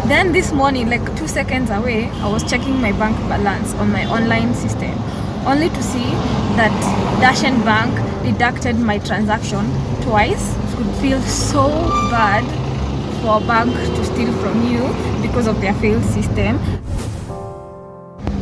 Then this morning, like 2 seconds away, I was checking my bank balance on my online system, only to see that Dashen Bank deducted my transaction twice. It would feel so bad for a bank to steal from you because of their failed system.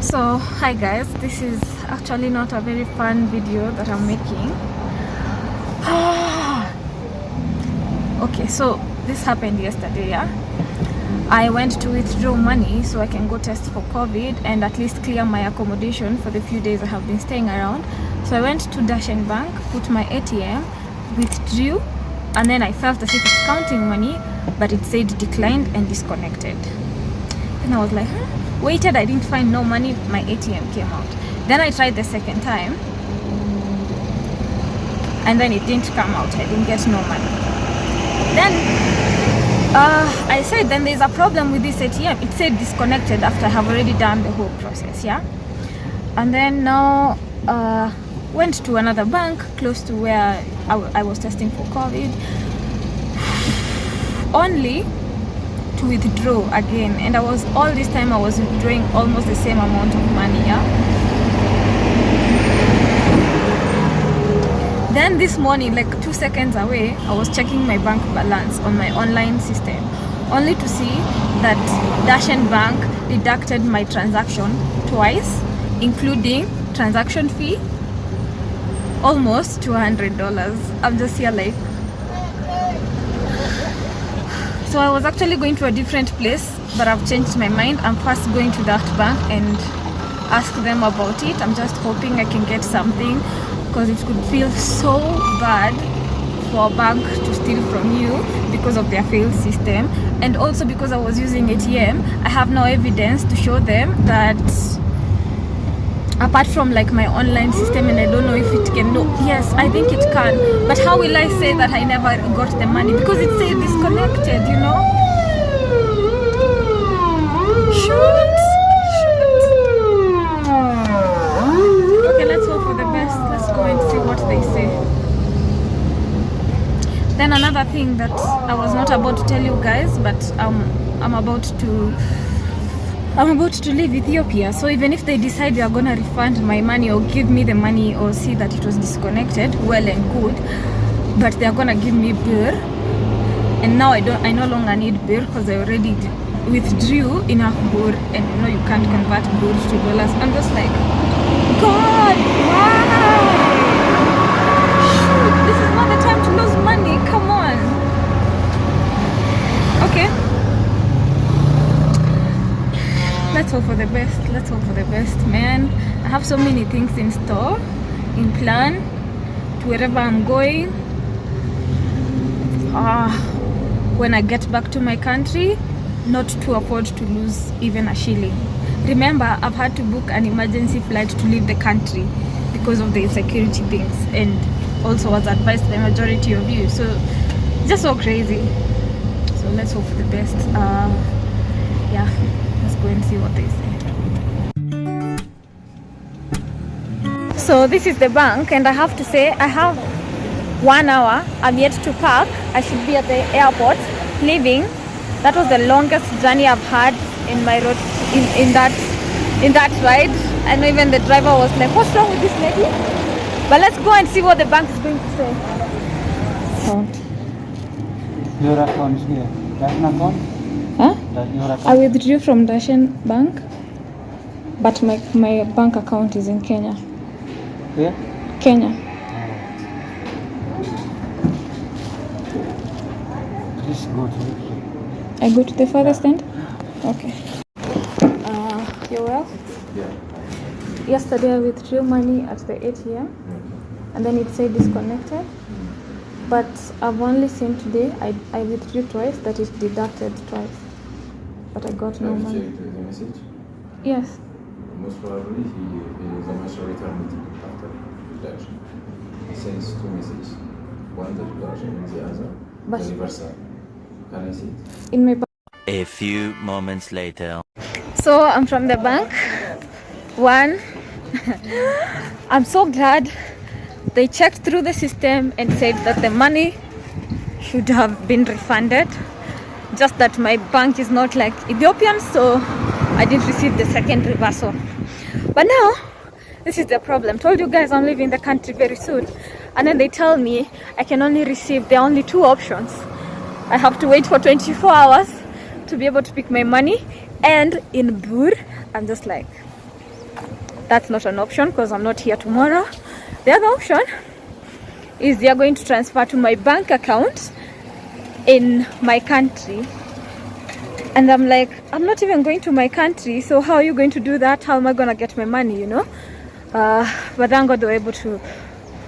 So hi guys, this is actually not a very fun video that I'm making. Okay, so this happened yesterday, yeah. I went to withdraw money so I can go test for COVID and at least clear my accommodation for the few days I have been staying around. So I went to Dashen Bank, put my ATM, withdrew, and then I felt as if it's counting money, but it said declined and disconnected. And I was like, waited, I didn't find no money, my ATM came out. Then I tried the second time, and then it didn't come out, I didn't get no money. Then I said, then there's a problem with this ATM. It said disconnected after I have already done the whole process, yeah. And then now went to another bank close to where I was testing for COVID, only to withdraw again. And all this time I was withdrawing almost the same amount of money, yeah. Then this morning, like 2 seconds away, I was checking my bank balance on my online system, only to see that Dashen Bank deducted my transaction twice, including transaction fee, almost $200. I'm just here like... So I was actually going to a different place, but I've changed my mind. I'm first going to that bank and ask them about it. I'm just hoping I can get something, because it could feel so bad for a bank to steal from you because of their failed system. And also because I was using ATM, I have no evidence to show them that, apart from like my online system, and I don't know if it can. No, yes, I think it can, but how will I say that I never got the money? Because it says disconnected, you know. Shoot. Okay, let's hope for the best. Let's go and see what they say. Then another thing that I was not about to tell you guys, but I'm about to leave Ethiopia. So even if they decide they are gonna refund my money or give me the money or see that it was disconnected, well and good, but they are gonna give me birr. And now I no longer need birr because I already withdrew enough birr, and you know you can't convert birr to dollars. I'm just like, God, why? Shoot, this is not the time to lose money. Come on. Okay. Let's hope for the best. Let's hope for the best, man. I have so many things in store, in plan, to wherever I'm going. When I get back to my country, not to afford to lose even a shilling. Remember, I've had to book an emergency flight to leave the country because of the security things, and also was advised by majority of you. So just so crazy. So let's hope for the best. Yeah, let's go and see what they say. So this is the bank, and I have to say I have 1 hour. I'm yet to park. I should be at the airport leaving. That was the longest journey I've had in my road, in that ride. I know even the driver was like, what's wrong with this lady? But let's go and see what the bank is going to say. Your account is here. Dashen account? Huh? Your account? I withdrew from Dashen Bank, but my bank account is in Kenya. Where? Kenya. Please go to it. I go to the furthest end? Okay. You're well? Yeah. Yesterday I withdrew money at the ATM, and then it said disconnected. But I've only seen today, I withdrew twice, that it deducted twice. But I got no money. Have you checked the message? Yes. Most probably the message returned after deduction. He sends two messages. One the deduction and the other But the reversal. Can I see it? in my bank. A few moments later. So I'm from the bank. One, I'm so glad they checked through the system and said that the money should have been refunded. just that my bank is not like Ethiopian, so I didn't receive the second reversal. But now this is the problem. Told you guys I'm leaving the country very soon, and then they tell me I can only receive, there are only two options. I have to wait for 24 hours to be able to pick my money, and in Bur, I'm just like, that's not an option because I'm not here tomorrow. The other option is they are going to transfer to my bank account in my country, and I'm like, I'm not even going to my country, so how are you going to do that? How am I gonna get my money, you know? But thank God they were able to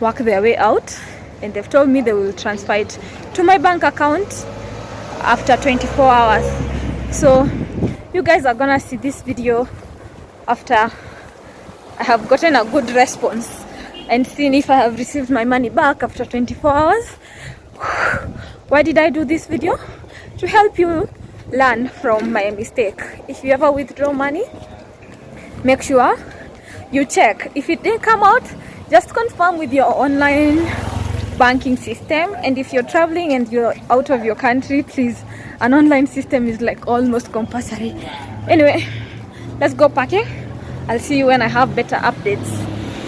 work their way out, and they've told me they will transfer it to my bank account after 24 hours. So you guys are gonna see this video after I have gotten a good response and seen if I have received my money back after 24 hours. Why did I do this video? To help you learn from my mistake. If you ever withdraw money, make sure you check. If it didn't come out, just confirm with your online banking system. And if you're traveling and you're out of your country, please, an online system is like almost compulsory. Anyway, let's go packing. I'll see you when I have better updates.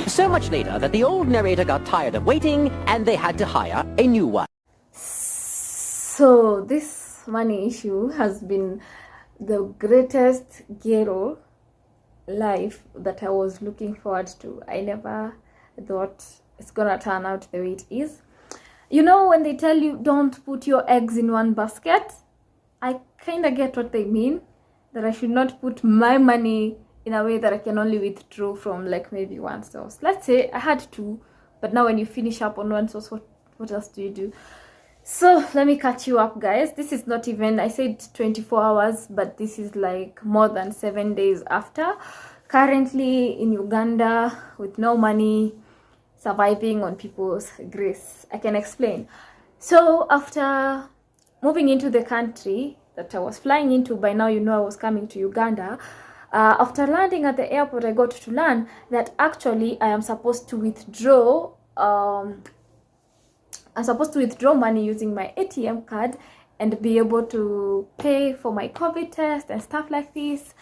So much later that the old narrator got tired of waiting and they had to hire a new one. So this money issue has been the greatest ghetto life that I was looking forward to. I never thought it's gonna turn out the way it is. You know, when they tell you don't put your eggs in one basket, I kind of get what they mean, that I should not put my money in a way that I can only withdraw from like maybe one source. Let's say I had two, but now when you finish up on one source, what else do you do? So let me catch you up, guys. This is not even, I said 24 hours, but this is like more than 7 days after. Currently in Uganda with no money, surviving on people's grace. I can explain. So after moving into the country that I was flying into, by now you know I was coming to Uganda. After landing at the airport, I got to learn that actually I am supposed to withdraw money using my ATM card and be able to pay for my COVID test and stuff like this.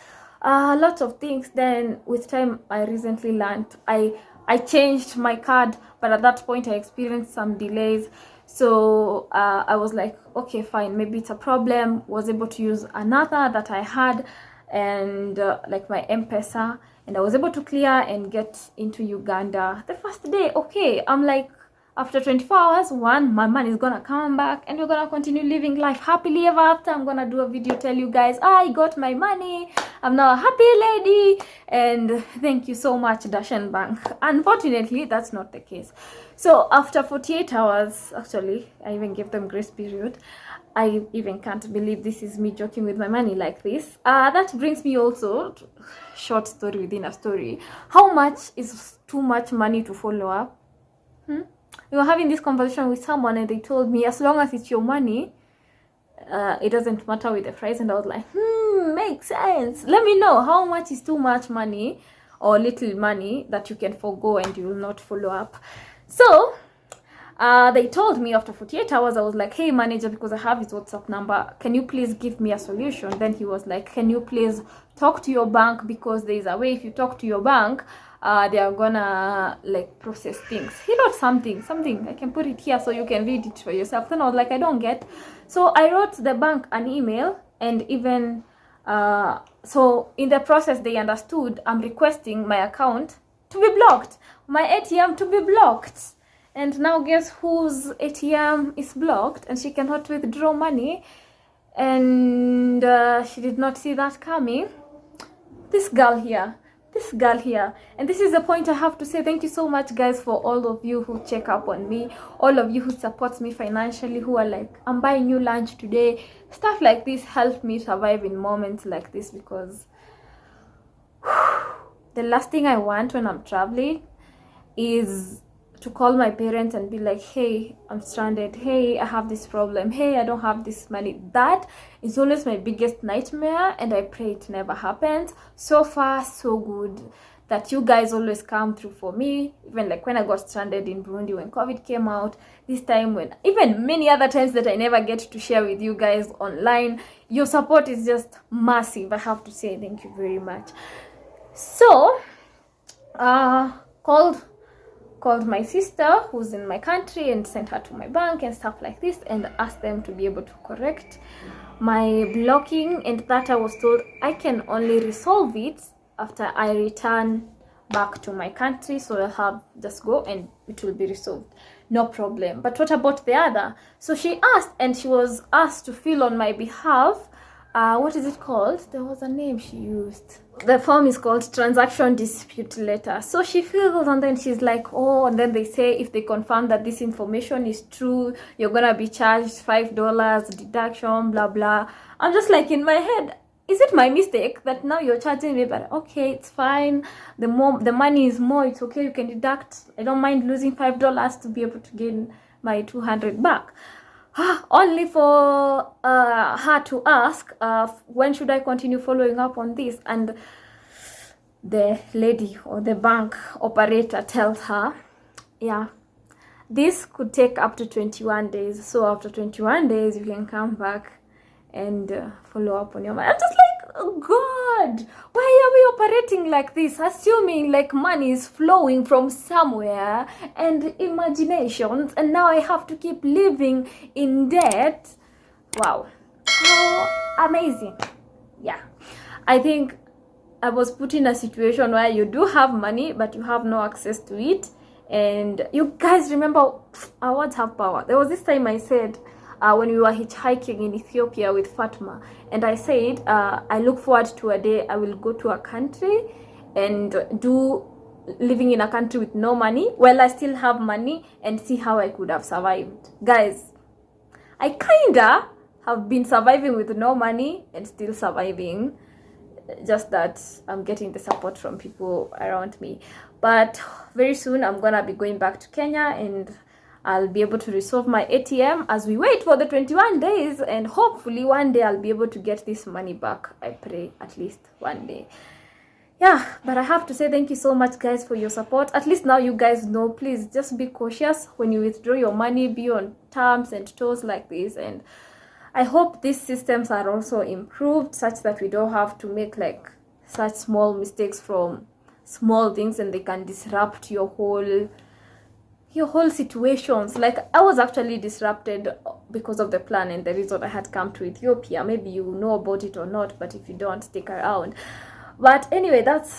Lots of things. Then with time, I recently learned I changed my card, but at that point I experienced some delays. So I was like, okay, fine, maybe it's a problem. Was able to use another that I had, and like my M-Pesa, and I was able to clear and get into Uganda the first day. Okay, I'm like, after 24 hours, my money is gonna come back and we're gonna continue living life happily ever after. I'm gonna do a video, tell you guys I got my money, I'm now a happy lady, and thank you so much, Dashan Bank. Unfortunately, that's not the case. So after 48 hours, actually, I even gave them grace period. I even can't believe this is me joking with my money like this. That brings me also to short story within a story. How much is too much money to follow up? We were having this conversation with someone and they told me, as long as it's your money, it doesn't matter with the price. And I was like, makes sense. Let me know how much is too much money or little money that you can forgo and you will not follow up. So they told me after 48 hours, I was like, hey manager, because I have his WhatsApp number, can you please give me a solution? Then he was like, can you please talk to your bank, because there is a way if you talk to your bank, they are gonna like process things. He wrote something, I can put it here so you can read it for yourself. Then I was like, I don't get. So I wrote the bank an email, and even so in the process they understood I'm requesting my account to be blocked, my ATM to be blocked. And now guess whose ATM is blocked and she cannot withdraw money, and she did not see that coming. This girl here. And this is the point I have to say thank you so much, guys, for all of you who check up on me, all of you who supports me financially, who are like, I'm buying you lunch today. Stuff like this helped me survive in moments like this, because the last thing I want when I'm traveling is to call my parents and be like, hey, I'm stranded, hey, I have this problem, hey, I don't have this money. That is always my biggest nightmare, and I pray it never happens. So far so good. that you guys always come through for me, even like when I got stranded in Burundi when COVID came out, this time, when even many other times that I never get to share with you guys online. Your support is just massive. I have to say thank you very much. So called my sister who's in my country and sent her to my bank and stuff like this, and asked them to be able to correct my blocking, and that I was told I can only resolve it after I return back to my country. So I'll have just go and it will be resolved, no problem. But what about the other? So she asked, and she was asked to fill on my behalf, what is it called? There was a name she used. The form is called transaction dispute letter. So she fills, and then she's like, oh, and then they say if they confirm that this information is true, you're gonna be charged $5 deduction, blah blah. I'm just like, in my head, is it my mistake that now you're charging me? But okay, it's fine. The money is more, it's okay, you can deduct. I don't mind losing $5 to be able to gain my 200 back. Only for her to ask, when should I continue following up on this? And the lady or the bank operator tells her, yeah, this could take up to 21 days. So after 21 days, you can come back and follow up on your money. I'm just like, oh God, why are we operating like this? Assuming like money is flowing from somewhere and imaginations, and now I have to keep living in debt. Wow, how amazing. Yeah, I think I was put in a situation where you do have money, but you have no access to it. And you guys remember, our words have power. There was this time I said, when we were hitchhiking in Ethiopia with Fatma, and I said, I look forward to a day I will go to a country and living in a country with no money while I still have money, and see how I could have survived. Guys, I kinda have been surviving with no money and still surviving, just that I'm getting the support from people around me. But very soon I'm gonna be going back to Kenya, and I'll be able to resolve my ATM as we wait for the 21 days, and hopefully one day I'll be able to get this money back. I pray at least one day. Yeah, but I have to say thank you so much, guys, for your support. At least now you guys know, please just be cautious when you withdraw your money, be on terms and toes like this. And I hope these systems are also improved such that we don't have to make like such small mistakes from small things, and they can disrupt your whole situations. Like I was actually disrupted because of the plan and the reason I had come to Ethiopia. Maybe you know about it or not, but if you don't, stick around. But anyway, that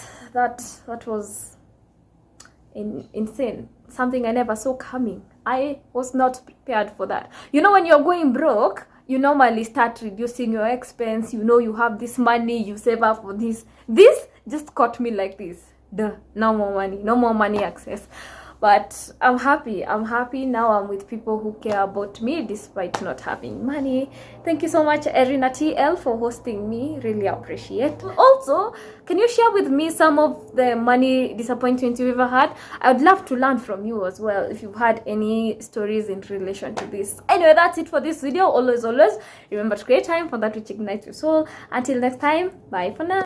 was insane. Something I never saw coming. I was not prepared for that. You know, when you're going broke, you normally start reducing your expense. You know, you have this money, you save up for this. This just caught me like this. No more money access. But I'm happy now. I'm with people who care about me despite not having money. Thank you so much, Erina TL, for hosting me. Really appreciate. Also, can you share with me some of the money disappointments you've ever had? I would love to learn from you as well, if you've had any stories in relation to this. Anyway, that's it for this video. Always remember to create time for that which ignites your soul. Until next time, bye for now.